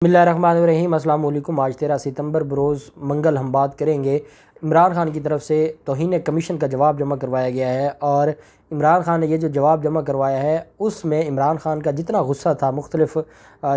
بسم اللہ الرحمن الرحیم۔ السلام علیکم۔ آج 13 ستمبر بروز منگل ہم بات کریں گے عمران خان کی طرف سے توہین کمیشن کا جواب جمع کروایا گیا ہے، اور عمران خان نے یہ جو جواب جمع کروایا ہے اس میں عمران خان کا جتنا غصہ تھا مختلف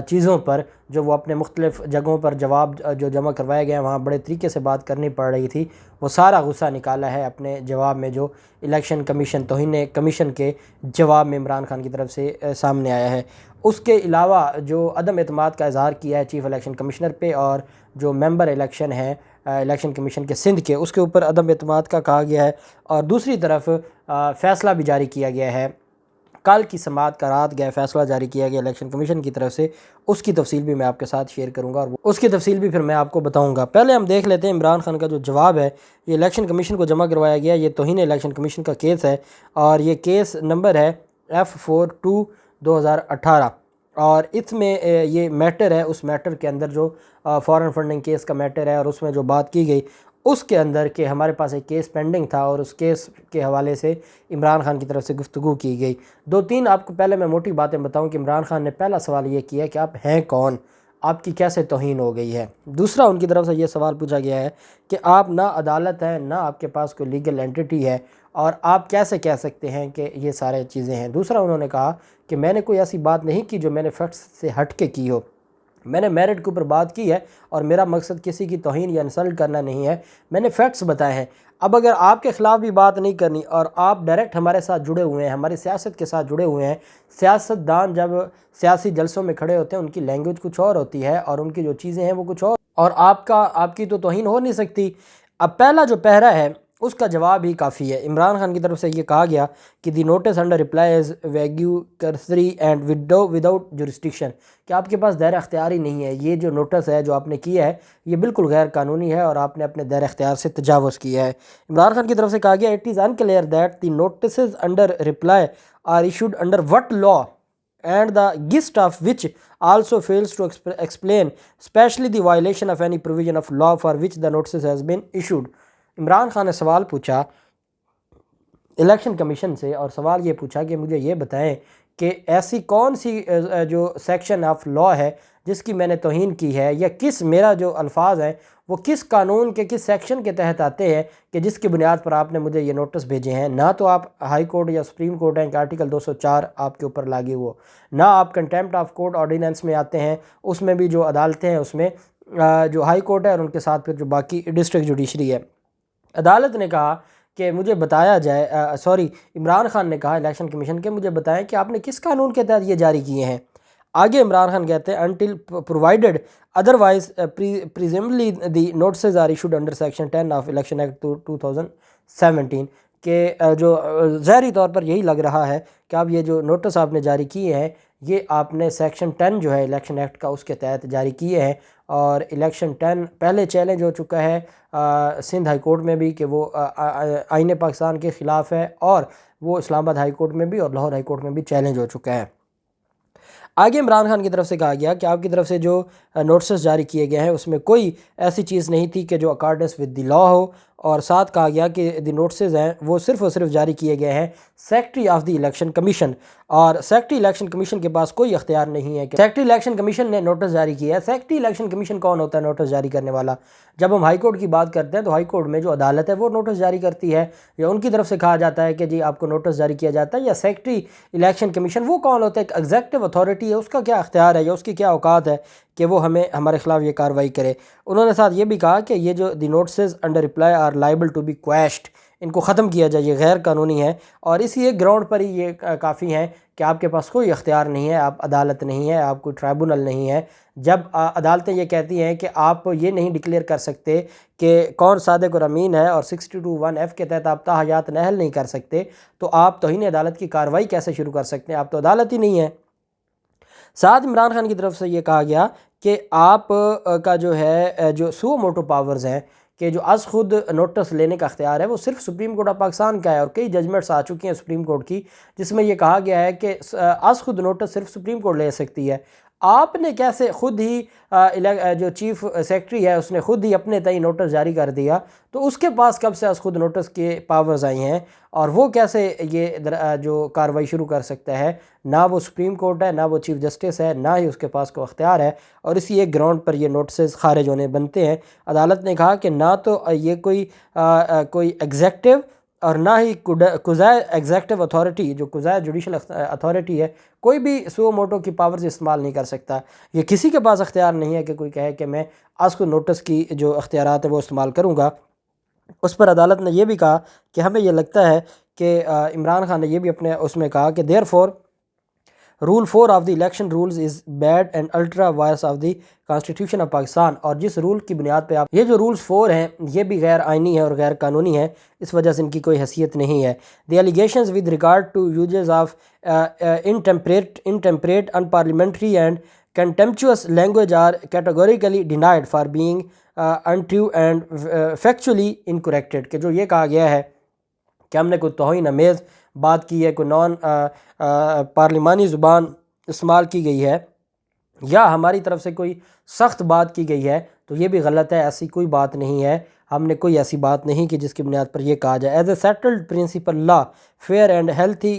چیزوں پر، جو وہ اپنے مختلف جگہوں پر جواب جو جمع کروایا گیا وہاں بڑے طریقے سے بات کرنی پڑ رہی تھی، وہ سارا غصہ نکالا ہے اپنے جواب میں جو الیکشن کمیشن توہین کمیشن کے جواب میں عمران خان کی طرف سے سامنے آیا ہے۔ اس کے علاوہ جو عدم اعتماد کا اظہار کیا ہے چیف الیکشن کمشنر پہ، اور جو ممبر الیکشن ہیں الیکشن کمیشن کے سندھ کے، اس کے اوپر عدم اعتماد کا کہا گیا ہے، اور دوسری طرف فیصلہ بھی جاری کیا گیا ہے۔ کل کی سماعت کا رات گئے فیصلہ جاری کیا گیا الیکشن کمیشن کی طرف سے، اس کی تفصیل بھی میں آپ کے ساتھ شیئر کروں گا، اور اس کی تفصیل بھی پھر میں آپ کو بتاؤں گا۔ پہلے ہم دیکھ لیتے ہیں عمران خان کا جو جواب ہے، یہ الیکشن کمیشن کو جمع کروایا گیا، یہ توہین الیکشن کمیشن کا کیس ہے، اور یہ کیس نمبر ہے F42/2018، اور اس میں یہ میٹر ہے، اس میٹر کے اندر جو فارن فنڈنگ کیس کا میٹر ہے، اور اس میں جو بات کی گئی اس کے اندر کہ ہمارے پاس ایک کیس پینڈنگ تھا، اور اس کیس کے حوالے سے عمران خان کی طرف سے گفتگو کی گئی۔ دو تین آپ کو پہلے میں موٹی باتیں بتاؤں کہ عمران خان نے پہلا سوال یہ کیا کہ آپ ہیں کون، آپ کی کیسے توہین ہو گئی ہے۔ دوسرا ان کی طرف سے یہ سوال پوچھا گیا ہے کہ آپ نہ عدالت ہیں، نہ آپ کے پاس کوئی لیگل اینٹیٹی ہے، اور آپ کیسے کہہ سکتے ہیں کہ یہ سارے چیزیں ہیں۔ دوسرا انہوں نے کہا کہ میں نے کوئی ایسی بات نہیں کی جو میں نے فیکٹس سے ہٹ کے کی ہو، میں نے میرٹ کے اوپر بات کی ہے، اور میرا مقصد کسی کی توہین یا انسلٹ کرنا نہیں ہے، میں نے فیکٹس بتائے ہیں۔ اب اگر آپ کے خلاف بھی بات نہیں کرنی، اور آپ ڈائریکٹ ہمارے ساتھ جڑے ہوئے ہیں، ہماری سیاست کے ساتھ جڑے ہوئے ہیں، سیاست دان جب سیاسی جلسوں میں کھڑے ہوتے ہیں ان کی لینگویج کچھ اور ہوتی ہے، اور ان کی جو چیزیں ہیں وہ کچھ اور آپ کی تو توہین ہو نہیں سکتی۔ اب پہلا جو پہرا ہے اس کا جواب ہی کافی ہے۔ عمران خان کی طرف سے یہ کہا گیا کہ the notice under reply is vague cursory and without jurisdiction, کہ آپ کے پاس دائرہ اختیار ہی نہیں ہے، یہ جو نوٹس ہے جو آپ نے کیا ہے یہ بالکل غیر قانونی ہے، اور آپ نے اپنے دائرہ اختیار سے تجاوز کیا ہے۔ عمران خان کی طرف سے کہا گیا it is unclear that the notices under reply are issued under what law and the gist of which also fails to explain especially the violation of any provision of law for which the notices has been issued۔ Imran Khan نے سوال پوچھا election commission سے، اور سوال یہ پوچھا کہ مجھے یہ بتائیں کہ ایسی کون سی جو سیکشن آف لا ہے جس کی میں نے توہین کی ہے، یا کس میرا جو الفاظ ہیں وہ کس قانون کے کس سیکشن کے تحت آتے ہیں کہ جس کی بنیاد پر آپ نے مجھے یہ نوٹس بھیجے ہیں۔ نہ تو آپ ہائی کورٹ یا سپریم کورٹ ہیں کہ آرٹیکل 204 آپ کے اوپر لاگو ہو، نہ آپ کنٹیمپٹ آف کورٹ آرڈیننس میں آتے ہیں، اس میں بھی جو عدالتیں ہیں اس میں جو ہائی کورٹ ہے اور ان کے ساتھ پھر جو باقی ڈسٹرکٹ جوڈیشری ہے۔ عدالت نے کہا کہ مجھے بتایا جائے عمران خان نے کہا الیکشن کمیشن کے مجھے بتائیں کہ آپ نے کس قانون کے تحت یہ جاری کیے ہیں۔ آگے عمران خان کہتے ہیں until provided otherwise presumably the notices are issued under section 10 of election act 2017، کہ جو ظاہری طور پر یہی لگ رہا ہے کہ اب یہ جو نوٹس آپ نے جاری کیے ہیں یہ آپ نے سیکشن 10 جو ہے الیکشن ایکٹ کا اس کے تحت جاری کیے ہیں، اور الیکشن 10 پہلے چیلنج ہو چکا ہے سندھ ہائی کورٹ میں بھی کہ وہ آئین پاکستان کے خلاف ہے، اور وہ اسلام آباد ہائی کورٹ میں بھی اور لاہور ہائی کورٹ میں بھی چیلنج ہو چکا ہے۔ آگے عمران خان کی طرف سے کہا گیا کہ آپ کی طرف سے جو نوٹسز جاری کیے گئے ہیں اس میں کوئی ایسی چیز نہیں تھی کہ جو اکارڈنس ود دی لا ہو، اور ساتھ کہا گیا کہ دی نوٹسز ہیں وہ صرف اور صرف جاری کیے گئے ہیں secretary of the election commission, اور سیکرٹری الیکشن کمیشن کے پاس کوئی اختیار نہیں ہے کہ سیکرٹری الیکشن کمیشن نے نوٹس جاری کیا ہے۔ سیکرٹری الیکشن کمیشن کون ہوتا ہے نوٹس جاری کرنے والا؟ جب ہم ہائی کورٹ کی بات کرتے ہیں تو ہائی کورٹ میں جو عدالت ہے وہ نوٹس جاری کرتی ہے، یا ان کی طرف سے کہا جاتا ہے کہ جی آپ کو نوٹس جاری کیا جاتا ہے، یا سیکرٹری الیکشن کمیشن وہ کون ہوتا ہے؟ ایک ایگزیکٹو اتھارٹی ہے، اس کا کیا اختیار ہے یا اس کی کیا اوقات ہے کہ وہ ہمارے خلاف یہ کارروائی کرے۔ انہوں نے ساتھ یہ بھی کہا کہ یہ جو the notices under reply are liable to be quashed, ان کو ختم کیا جائے، یہ غیر قانونی ہے، اور اسی ایک گراؤنڈ پر ہی یہ کافی ہیں کہ آپ کے پاس کوئی اختیار نہیں ہے، آپ عدالت نہیں ہے، آپ کوئی ٹرائبونل نہیں ہے۔ جب عدالتیں یہ کہتی ہیں کہ آپ یہ نہیں ڈکلیئر کر سکتے کہ کون صادق اور امین ہے، اور 62(1)(f) کے تحت آپ تاحیات نہل نہیں کر سکتے، تو آپ توہین عدالت کی کارروائی کیسے شروع کر سکتے ہیں؟ آپ تو عدالت ہی نہیں ہے۔ ساتھ عمران خان کی طرف سے یہ کہا گیا کہ آپ کا جو ہے جو سو موٹو پاورز ہیں کہ جو از خود نوٹس لینے کا اختیار ہے وہ صرف سپریم کورٹ آف پاکستان کا ہے، اور کئی ججمنٹس آ چکی ہیں سپریم کورٹ کی جس میں یہ کہا گیا ہے کہ از خود نوٹس صرف سپریم کورٹ لے سکتی ہے۔ آپ نے کیسے خود ہی جو چیف سیکرٹری ہے اس نے خود ہی اپنے تئیں نوٹس جاری کر دیا، تو اس کے پاس کب سے از خود نوٹس کے پاورز آئی ہیں، اور وہ کیسے یہ جو کاروائی شروع کر سکتا ہے؟ نہ وہ سپریم کورٹ ہے، نہ وہ چیف جسٹس ہے، نہ ہی اس کے پاس کوئی اختیار ہے، اور اسی ایک گراؤنڈ پر یہ نوٹسز خارج ہونے بنتے ہیں۔ عدالت نے کہا کہ نہ تو یہ کوئی ایگزیکٹو اور نہ ہی قضائے ایگزیکٹو اتھارٹی، جو قضائے جوڈیشل اتھارٹی ہے، کوئی بھی سو موٹو کی پاورز استعمال نہیں کر سکتا۔ یہ کسی کے پاس اختیار نہیں ہے کہ کوئی کہے کہ میں آج کو نوٹس کی جو اختیارات ہیں وہ استعمال کروں گا۔ اس پر عدالت نے یہ بھی کہا کہ ہمیں یہ لگتا ہے کہ عمران خان نے یہ بھی اپنے اس میں کہا کہ therefore rule 4 of the election rules is bad and ultra vires of the constitution of Pakistan, اور جس رول کی بنیاد پہ آپ یہ جو رولز 4 ہیں یہ بھی غیر آئینی ہے اور غیر قانونی ہے، اس وجہ سے ان کی کوئی حیثیت نہیں ہے۔ The allegations with regard to uses of intemperate unparliamentary and contemptuous language are categorically denied for being untrue and factually incorrect, کہ جو یہ کہا گیا ہے کہ ہم نے کوئی توہین آمیز بات کی ہے، کوئی نان پارلیمانی زبان استعمال کی گئی ہے، یا ہماری طرف سے کوئی سخت بات کی گئی ہے، تو یہ بھی غلط ہے۔ ایسی کوئی بات نہیں ہے، ہم نے کوئی ایسی بات نہیں کی جس کی بنیاد پر یہ کہا جائے۔ As a settled principle law fair and healthy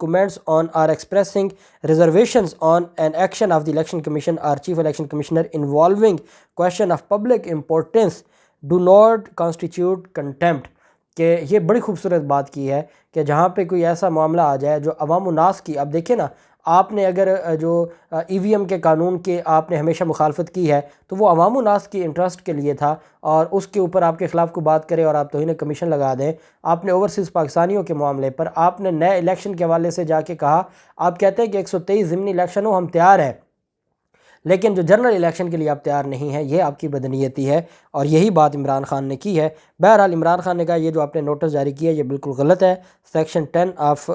comments on are expressing reservations on an action of the election commission or chief election commissioner involving question of public importance do not constitute contempt، کہ یہ بڑی خوبصورت بات کی ہے کہ جہاں پہ کوئی ایسا معاملہ آ جائے جو عوام الناس کی، اب دیکھیں نا، آپ نے اگر جو ای وی ایم کے قانون کے آپ نے ہمیشہ مخالفت کی ہے تو وہ عوام الناس کی انٹرسٹ کے لیے تھا، اور اس کے اوپر آپ کے خلاف کو بات کرے اور آپ توہین کمیشن لگا دیں۔ آپ نے اوورسیز پاکستانیوں کے معاملے پر آپ نے نئے الیکشن کے حوالے سے جا کے کہا، آپ کہتے ہیں کہ 123 ضمنی الیکشن ہو، ہم تیار ہیں، لیکن جو جنرل الیکشن کے لیے آپ تیار نہیں ہیں، یہ آپ کی بدنیتی ہے، اور یہی بات عمران خان نے کی ہے۔ بہرحال عمران خان نے کہا یہ جو آپ نے نوٹس جاری کیا ہے یہ بالکل غلط ہے، سیکشن 10 آف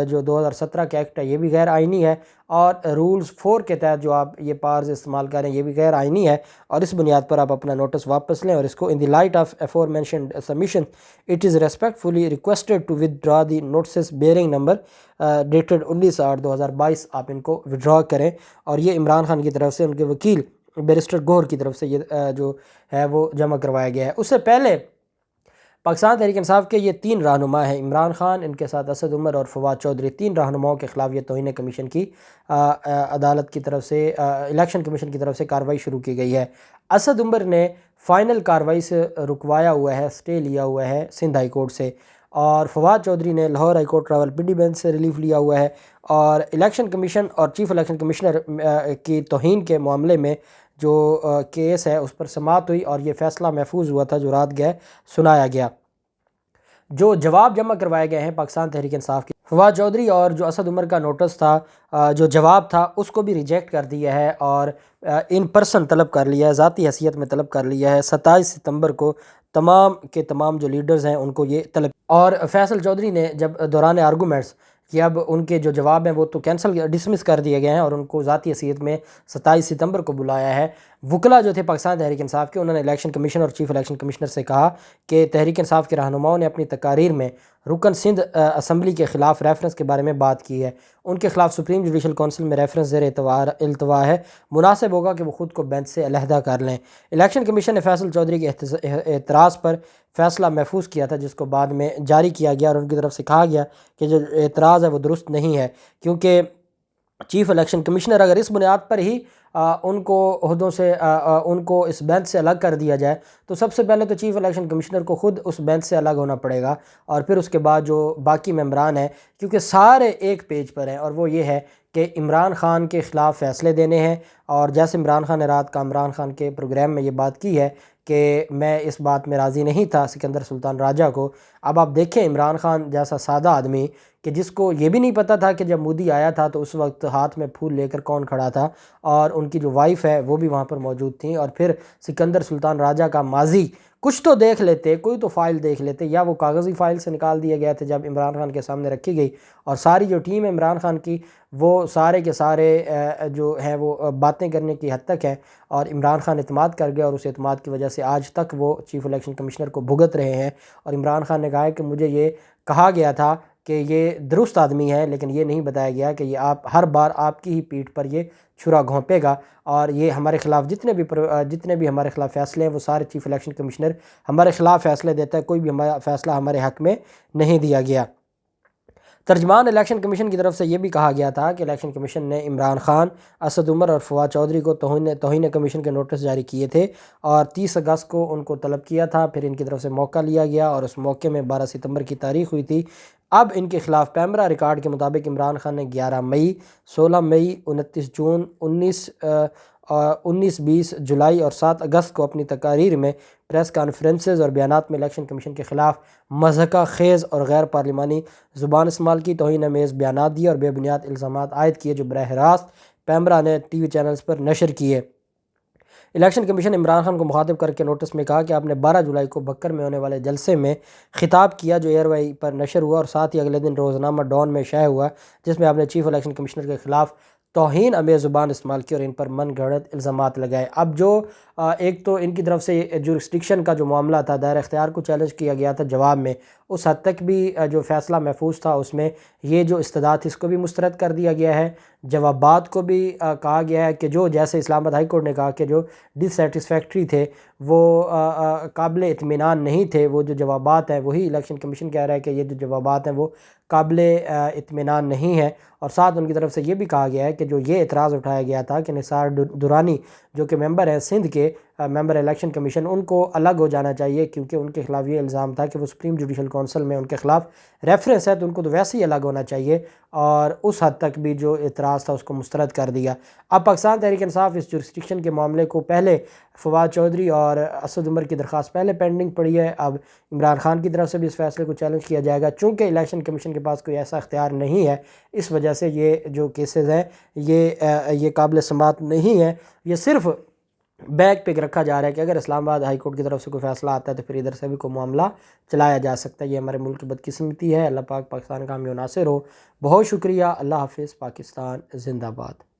جو 2017 کا ایکٹ ہے یہ بھی غیر آئینی ہے، اور رولز 4 کے تحت جو آپ یہ پاورز استعمال کریں یہ بھی غیر آئینی ہے، اور اس بنیاد پر آپ اپنا نوٹس واپس لیں، اور اس کو in the light of aforementioned submission it is respectfully requested to withdraw the notices bearing number dated 19/8/2022، آپ ان کو ودرا کریں۔ اور یہ عمران خان کی طرف سے ان کے وکیل بیرسٹر گوہر کی طرف سے یہ جو ہے وہ جمع کروایا گیا ہے۔ اس سے پہلے پاکستان تحریک انصاف کے یہ 3 رہنما ہیں، عمران خان، ان کے ساتھ اسد عمر اور فواد چودھری، 3 رہنماؤں کے خلاف یہ توہین کمیشن کی عدالت کی طرف سے الیکشن کمیشن کی طرف سے کارروائی شروع کی گئی ہے۔ اسد عمر نے فائنل کارروائی سے رکوایا ہوا ہے، سٹے لیا ہوا ہے سندھ ہائی کورٹ سے، اور فواد چودھری نے Lahore high court Rawal Pindi bench سے ریلیف لیا ہوا ہے، اور الیکشن کمیشن اور چیف الیکشن کمشنر کی توہین کے معاملے میں جو کیس ہے اس پر سماعت ہوئی، اور یہ فیصلہ محفوظ ہوا تھا جو رات گئے سنایا گیا۔ جو جواب جمع کروائے گئے ہیں پاکستان تحریک انصاف کی، فواد چودھری اور جو اسد عمر کا نوٹس تھا، جو جواب تھا اس کو بھی ریجیکٹ کر دیا ہے، اور ان پرسن طلب کر لیا ہے، ذاتی حیثیت میں طلب کر لیا ہے 27 ستمبر کو تمام کے تمام جو لیڈرز ہیں ان کو یہ طلب۔ اور فیصل چودھری نے جب دوران آرگومنٹس کہ اب ان کے جو جواب ہیں وہ تو کینسل ڈسمس کر دیے گئے ہیں، اور ان کو ذاتی حیثیت میں 27 ستمبر کو بلایا ہے، وکلا جو تھے پاکستان تحریک انصاف کے، انہوں نے الیکشن کمیشن اور چیف الیکشن کمشنر سے کہا کہ تحریک انصاف کے رہنماؤں نے اپنی تقاریر میں رکن سندھ اسمبلی کے خلاف ریفرنس کے بارے میں بات کی ہے، ان کے خلاف سپریم جوڈیشل کونسل میں ریفرنس زیر التوا ہے، مناسب ہوگا کہ وہ خود کو بینچ سے علیحدہ کر لیں۔ الیکشن کمیشن نے فیصل چودھری کے اعتراض پر فیصلہ محفوظ کیا تھا، جس کو بعد میں جاری کیا گیا، اور ان کی طرف سے کہا گیا کہ جو اعتراض ہے وہ درست نہیں ہے، کیونکہ چیف الیکشن کمشنر اگر اس بنیاد پر ہی ان کو عہدوں سے ان کو اس بینچ سے الگ کر دیا جائے تو سب سے پہلے تو چیف الیکشن کمشنر کو خود اس بینچ سے الگ ہونا پڑے گا، اور پھر اس کے بعد جو باقی ممبران ہیں، کیونکہ سارے ایک پیج پر ہیں، اور وہ یہ ہے کہ عمران خان کے خلاف فیصلے دینے ہیں، اور جیسے عمران خان نے رات کا عمران خان کے پروگرام میں یہ بات کی ہے کہ میں اس بات میں راضی نہیں تھا سکندر سلطان راجہ کو۔ اب آپ دیکھیں عمران خان جیسا سادہ آدمی کہ جس کو یہ بھی نہیں پتہ تھا کہ جب مودی آیا تھا تو اس وقت ہاتھ میں پھول لے کر کون کھڑا تھا، اور ان کی جو وائف ہے وہ بھی وہاں پر موجود تھیں، اور پھر سکندر سلطان راجہ کا ماضی کچھ تو دیکھ لیتے، کوئی تو فائل دیکھ لیتے، یا وہ کاغذی فائل سے نکال دیے گئے تھے جب عمران خان کے سامنے رکھی گئی، اور ساری جو ٹیم ہے عمران خان کی وہ سارے کے سارے جو ہیں وہ باتیں کرنے کی حد تک ہیں، اور عمران خان اعتماد کر گیا، اور اس اعتماد کی وجہ سے آج تک وہ چیف الیکشن کمشنر کو بھگت رہے ہیں۔ اور عمران خان نے کہا ہے کہ مجھے یہ کہا گیا تھا کہ یہ درست آدمی ہے، لیکن یہ نہیں بتایا گیا کہ یہ ہر بار آپ کی ہی پیٹھ پر یہ چھرا گھونپے گا، اور یہ ہمارے خلاف جتنے بھی ہمارے خلاف فیصلے ہیں وہ سارے چیف الیکشن کمشنر ہمارے خلاف فیصلے دیتا ہے، کوئی بھی ہمارا فیصلہ ہمارے حق میں نہیں دیا گیا۔ ترجمان الیکشن کمیشن کی طرف سے یہ بھی کہا گیا تھا کہ الیکشن کمیشن نے عمران خان، اسد عمر اور فواد چودھری کو توہین کمیشن کے نوٹس جاری کیے تھے، اور 30 اگست کو ان کو طلب کیا تھا، پھر ان کی طرف سے موقع لیا گیا اور اس موقع میں 12 ستمبر کی تاریخ ہوئی تھی۔ اب ان کے خلاف پیمرا ریکارڈ کے مطابق عمران خان نے 11 مئی، 16 مئی، 29 جون، 19 20 جولائی اور 7 اگست کو اپنی تقاریر میں، پریس کانفرنسز اور بیانات میں الیکشن کمیشن کے خلاف مضحکہ خیز اور غیر پارلیمانی زبان استعمال کی، توہین آمیز بیانات دیے اور بے بنیاد الزامات عائد کیے جو براہ راست پیمرا نے ٹی وی چینلز پر نشر کیے۔ الیکشن کمیشن عمران خان کو مخاطب کر کے نوٹس میں کہا کہ آپ نے 12 جولائی کو بکر میں ہونے والے جلسے میں خطاب کیا جو ایئر وائی پر نشر ہوا، اور ساتھ ہی اگلے دن روزنامہ ڈان میں شائع ہوا، جس میں آپ نے چیف الیکشن کمشنر کے خلاف توہین آمیز زبان استعمال کی اور ان پر من گھڑت الزامات لگائے۔ اب جو ایک تو ان کی طرف سے جورسڈکشن کا جو معاملہ تھا، دائرہ اختیار کو چیلنج کیا گیا تھا جواب میں، اس حد تک بھی جو فیصلہ محفوظ تھا اس میں یہ جو استدعا تھی اس کو بھی مسترد کر دیا گیا ہے۔ جوابات کو بھی کہا گیا ہے کہ جو جیسے اسلام آباد ہائی کورٹ نے کہا کہ جو ڈس سیٹسفیکٹری تھے، وہ قابل اطمینان نہیں تھے، وہ جو جوابات ہیں وہی الیکشن کمیشن کہہ رہا ہے کہ یہ جو جوابات ہیں وہ قابل اطمینان نہیں ہے۔ اور ساتھ ان کی طرف سے یہ بھی کہا گیا ہے کہ جو یہ اعتراض اٹھایا گیا تھا کہ نثار درانی جو کہ ممبر ہیں سندھ کے، ممبر الیکشن کمیشن، ان کو الگ ہو جانا چاہیے، کیونکہ ان کے خلاف یہ الزام تھا کہ وہ سپریم جوڈیشل کونسل میں ان کے خلاف ریفرنس ہے، تو ان کو تو ویسے ہی الگ ہونا چاہیے، اور اس حد تک بھی جو اعتراض تھا اس کو مسترد کر دیا۔ اب پاکستان تحریک انصاف اس جورسڈکشن کے معاملے کو پہلے فواد چودھری اور اسد عمر کی درخواست پہلے پینڈنگ پڑی ہے، اب عمران خان کی طرف سے بھی اس فیصلے کو چیلنج کیا جائے گا، چونکہ الیکشن کمیشن کے پاس کوئی ایسا اختیار نہیں ہے، اس وجہ سے یہ جو کیسز ہیں یہ قابل سماعت نہیں ہے۔ یہ صرف بیک پہ رکھا جا رہا ہے کہ اگر اسلام آباد ہائی کورٹ کی طرف سے کوئی فیصلہ آتا ہے تو پھر ادھر سے بھی کوئی معاملہ چلایا جا سکتا ہے۔ یہ ہمارے ملک کی بدقسمتی ہے۔ اللہ پاک پاکستان کا حامی و ناصر ہو۔ بہت شکریہ۔ اللہ حافظ۔ پاکستان زندہ باد۔